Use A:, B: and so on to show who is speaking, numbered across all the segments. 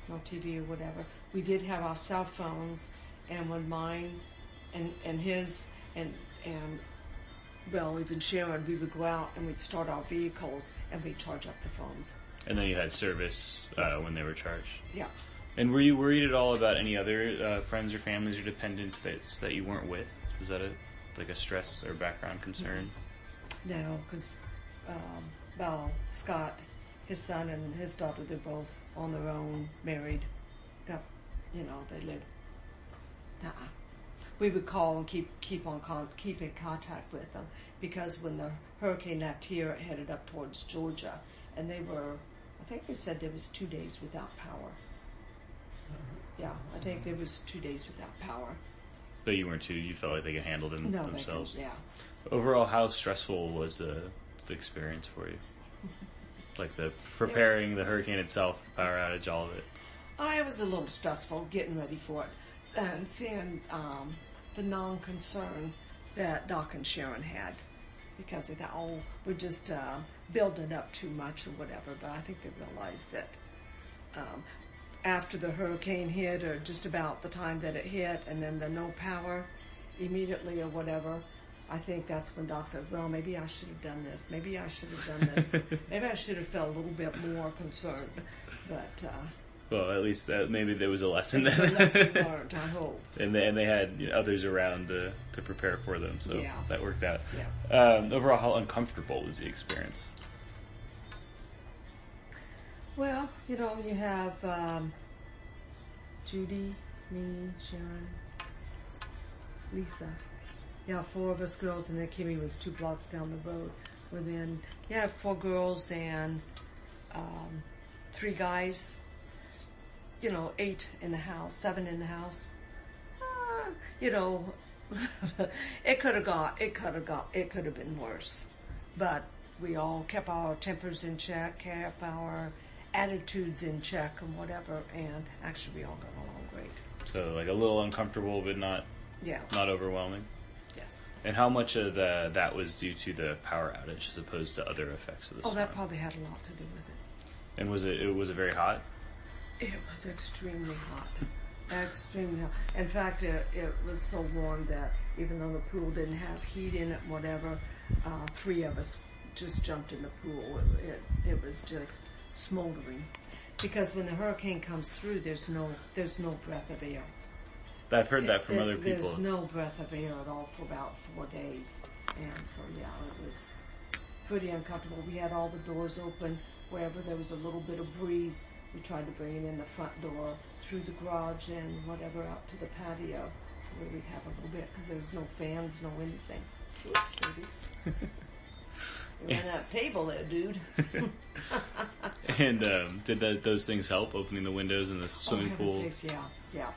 A: no TV or whatever. We did have our cell phones, and when mine and his and well, even Sharon, we would go out and we'd start our vehicles and we'd charge up the phones.
B: And then you had service when they were charged.
A: Yeah.
B: And were you worried at all about any other friends or families or dependents that you weren't with? Was that a stress or background concern?
A: No, because Scott, his son and his daughter, they're both on their own, married. Got, they live. We would call and keep in contact with them, because when the hurricane left here, it headed up towards Georgia, and I think they said there was 2 days without power. Yeah, I think there was 2 days without power.
B: But you felt like they could handle them themselves?
A: Yeah.
B: Overall, how stressful was the experience for you? Like the preparing, the hurricane itself, power outage, all of it?
A: It was a little stressful getting ready for it, and seeing the non-concern that Doc and Sharon had, because they thought, we're just building it up too much or whatever. But I think they realized that after the hurricane hit, or just about the time that it hit, and then the no power immediately or whatever, I think that's when Doc says, well, maybe I should have done this. Maybe I should have done this. Maybe I should have felt a little bit more concerned. But
B: well, at least maybe there was a lesson.
A: There was a lesson learned, I hope.
B: And they had others around to prepare for them, so that worked out.
A: Yeah.
B: Overall, how uncomfortable was the experience?
A: Well, you have Judy, me, Sharon, Lisa. Yeah, 4 of us girls, and then Kimmy was 2 blocks down the road. Within, 4 girls and 3 guys. 8 in the house, 7 in the house. It could have been worse. But we all kept our tempers in check, kept our attitudes in check and whatever, and actually we all got along great.
B: So like a little uncomfortable, but not overwhelming?
A: Yes.
B: And how much of that was due to the power outage as opposed to other effects of the storm?
A: That probably had a lot to do with it.
B: And was it very hot?
A: It was extremely hot. Extremely hot. In fact, it was so warm that even though the pool didn't have heat in it, whatever, 3 of us just jumped in the pool. It was just smoldering. Because when the hurricane comes through, there's no breath of air.
B: I've heard that from other people.
A: There's no breath of air at all for about 4 days. And so, it was pretty uncomfortable. We had all the doors open. Wherever there was a little bit of breeze, we tried to bring it in the front door, through the garage, and whatever out to the patio, where we'd have a little bit, because there was no fans, no anything. Oops, baby. You ran that table there, dude.
B: And did those things help, opening the windows in the swimming pool?
A: Sakes, yeah.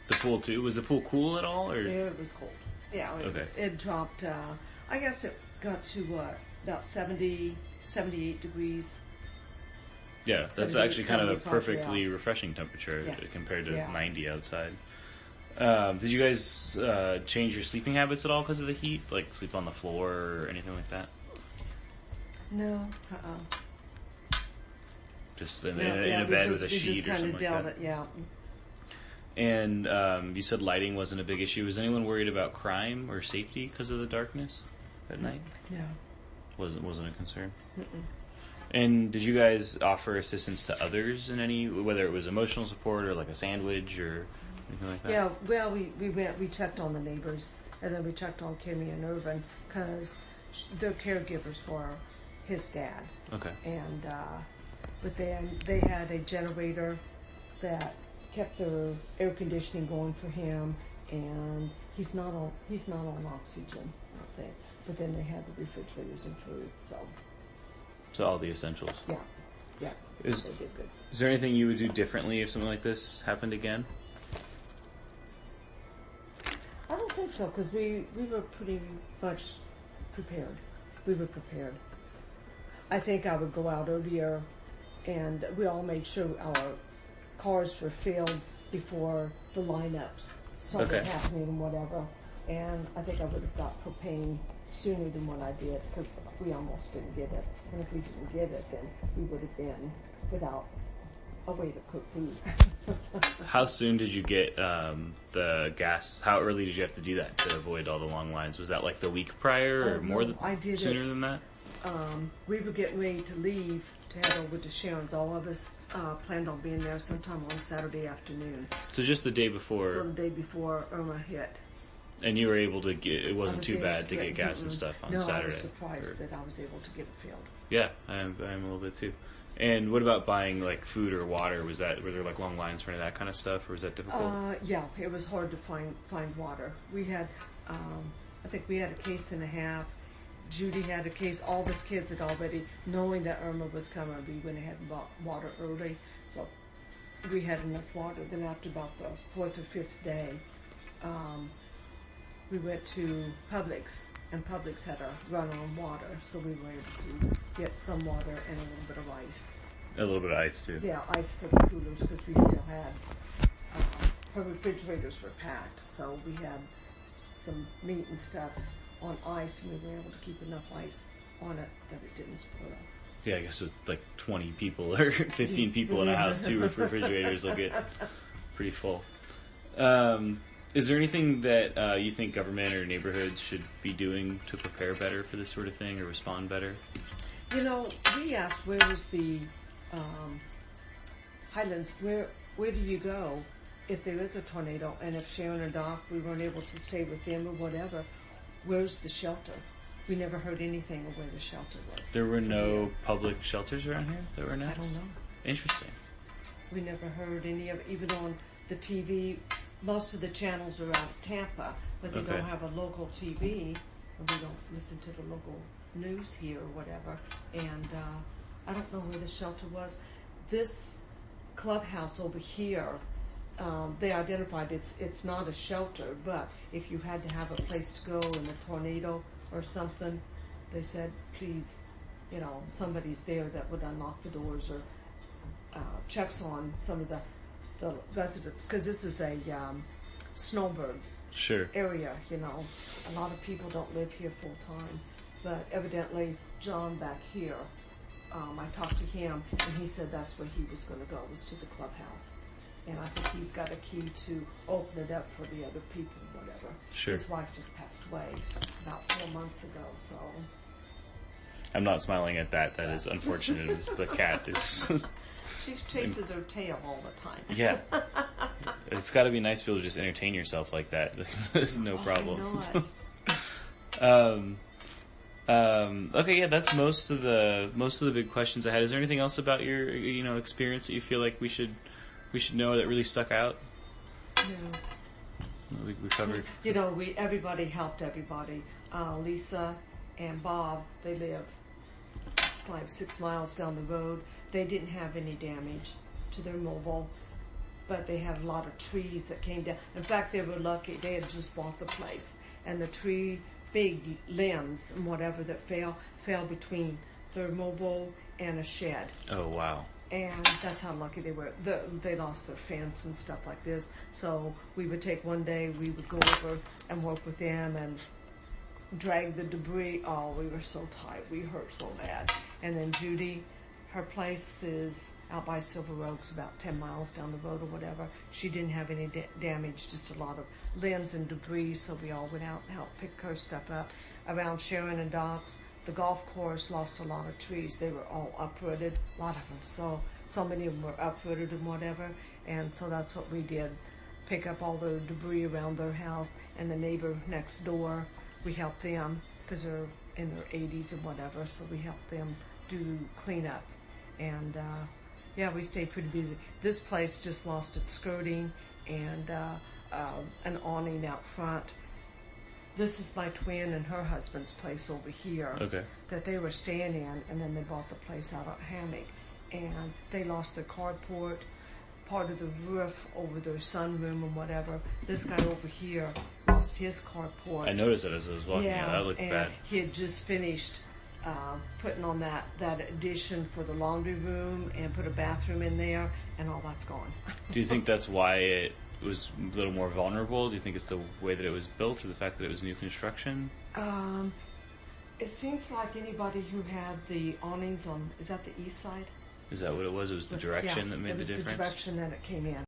B: The pool too? Was the pool cool at all? Or?
A: Yeah, it was cold. Yeah, it dropped, I guess it got to about 70, 78 degrees.
B: Yeah, that's actually kind of a perfectly refreshing temperature compared to 90 outside. Did you guys change your sleeping habits at all because of the heat? Like sleep on the floor or anything like that?
A: No.
B: Just in a bed with a sheet or something like that?
A: It, yeah.
B: And you said lighting wasn't a big issue. Was anyone worried about crime or safety because of the darkness at night?
A: No.
B: Wasn't a concern?
A: Mm-mm.
B: And did you guys offer assistance to others in any, whether it was emotional support or like a sandwich or anything like that?
A: Yeah, well, we checked on the neighbors, and then we checked on Kimmy and Irvin, because they're caregivers for his dad.
B: Okay.
A: And but then they had a generator that kept the air conditioning going for him, and he's not on oxygen, I think. But then they had the refrigerators and food, so
B: all the essentials.
A: Yeah.
B: Is
A: they did good.
B: Is there anything you would do differently if something like this happened again?
A: I don't think so, because we were pretty much prepared. We were prepared. I think I would go out earlier, and we all made sure our cars were filled before the lineups started happening and whatever. And I think I would have got propane sooner than what I did, because we almost didn't get it. And if we didn't get it, then we would have been without a way to cook food.
B: How soon did you get the gas? How early did you have to do that to avoid all the long lines? Was that like the week prior or more sooner than that?
A: We were getting ready to leave to head over to Sharon's. All of us planned on being there sometime on Saturday afternoon.
B: So just the day before?
A: So the day before Irma hit.
B: And you were able to get, it wasn't too bad to get gas and stuff on Saturday?
A: No, I was surprised that I was able to get it filled.
B: Yeah, I'm a little bit too. And what about buying like food or water? Were there like long lines for any of that kind of stuff, or was that difficult?
A: Yeah, it was hard to find water. We had, I think we had a case and a half. Judy had a case. All of us kids had already, knowing that Irma was coming, we went ahead and bought water early. So we had enough water. Then after about the 4th or 5th day, we went to Publix, and Publix had a run on water, so we were able to get some water and a little bit of ice.
B: A little bit of ice too.
A: Yeah, ice for the coolers, because we still had, our refrigerators were packed, so we had some meat and stuff on ice, and we were able to keep enough ice on it that it didn't spoil.
B: Yeah, I guess with like 20 people or 15 people in a house, 2 refrigerators will get pretty full. Is there anything that you think government or neighborhoods should be doing to prepare better for this sort of thing or respond better?
A: You know, we asked where was the Highlands, where do you go if there is a tornado, and if Sharon and Doc, we weren't able to stay with them or whatever, where's the shelter? We never heard anything of where the shelter was.
B: There were no public shelters around here that were announced?
A: I don't know.
B: Interesting.
A: We never heard any of, even on the TV, most of the channels are out of Tampa, but they don't have a local TV, and we don't listen to the local news here or whatever, and I don't know where the shelter was. This clubhouse over here, they identified it's not a shelter, but if you had to have a place to go in a tornado or something, they said, please, you know, somebody's there that would unlock the doors or checks on some of the residents, because this is a snowbird area, you know. A lot of people don't live here full time, but evidently John back here, I talked to him, and he said that's where he was going to go, was to the clubhouse. And I think he's got a key to open it up for the other people, whatever.
B: Sure.
A: His wife just passed away about 4 months ago, so.
B: I'm not smiling at that. That is unfortunate. As the cat is.
A: She chases her tail all the time.
B: Yeah. It's got to be nice to be able to just entertain yourself like that. There's no problem.
A: I know it.
B: Okay, yeah, that's most of the big questions I had. Is there anything else about your experience that you feel like we should know that really stuck out?
A: No.
B: We covered.
A: You know, everybody helped everybody. Lisa and Bob, they live 5-6 miles down the road. They didn't have any damage to their mobile, but they had a lot of trees that came down. In fact, they were lucky. They had just bought the place, and the tree, big limbs and whatever that fell between their mobile and a shed.
B: Oh, wow.
A: And that's how lucky they were. They lost their fence and stuff like this. So we would take one day, we would go over and work with them and drag the debris. Oh, we were so tired. We hurt so bad. And then Judy, her place is out by Silver Oaks, about 10 miles down the road or whatever. She didn't have any damage, just a lot of limbs and debris, so we all went out and helped pick her stuff up. Around Sharon and Doc's, the golf course lost a lot of trees. They were all uprooted, a lot of them. So many of them were uprooted and whatever, and so that's what we did. Pick up all the debris around their house, and the neighbor next door, we helped them, because they're in their 80s and whatever, so we helped them do cleanup. And yeah, we stayed pretty busy. This place just lost its skirting and an awning out front. This is my twin and her husband's place over here that they were staying in, and then they bought the place out at Hammock. And they lost their carport, part of the roof over their sunroom and whatever. This guy over here lost his carport.
B: I noticed it as I was walking. Yeah, that looked bad.
A: He had just finished putting on that addition for the laundry room and put a bathroom in there, and all that's gone.
B: Do you think that's why it was a little more vulnerable? Do you think it's the way that it was built, or the fact that it was new construction?
A: It seems like anybody who had the awnings on, is that the east side?
B: Is that what it was? It was the direction that made the difference?
A: It was the direction that it came in.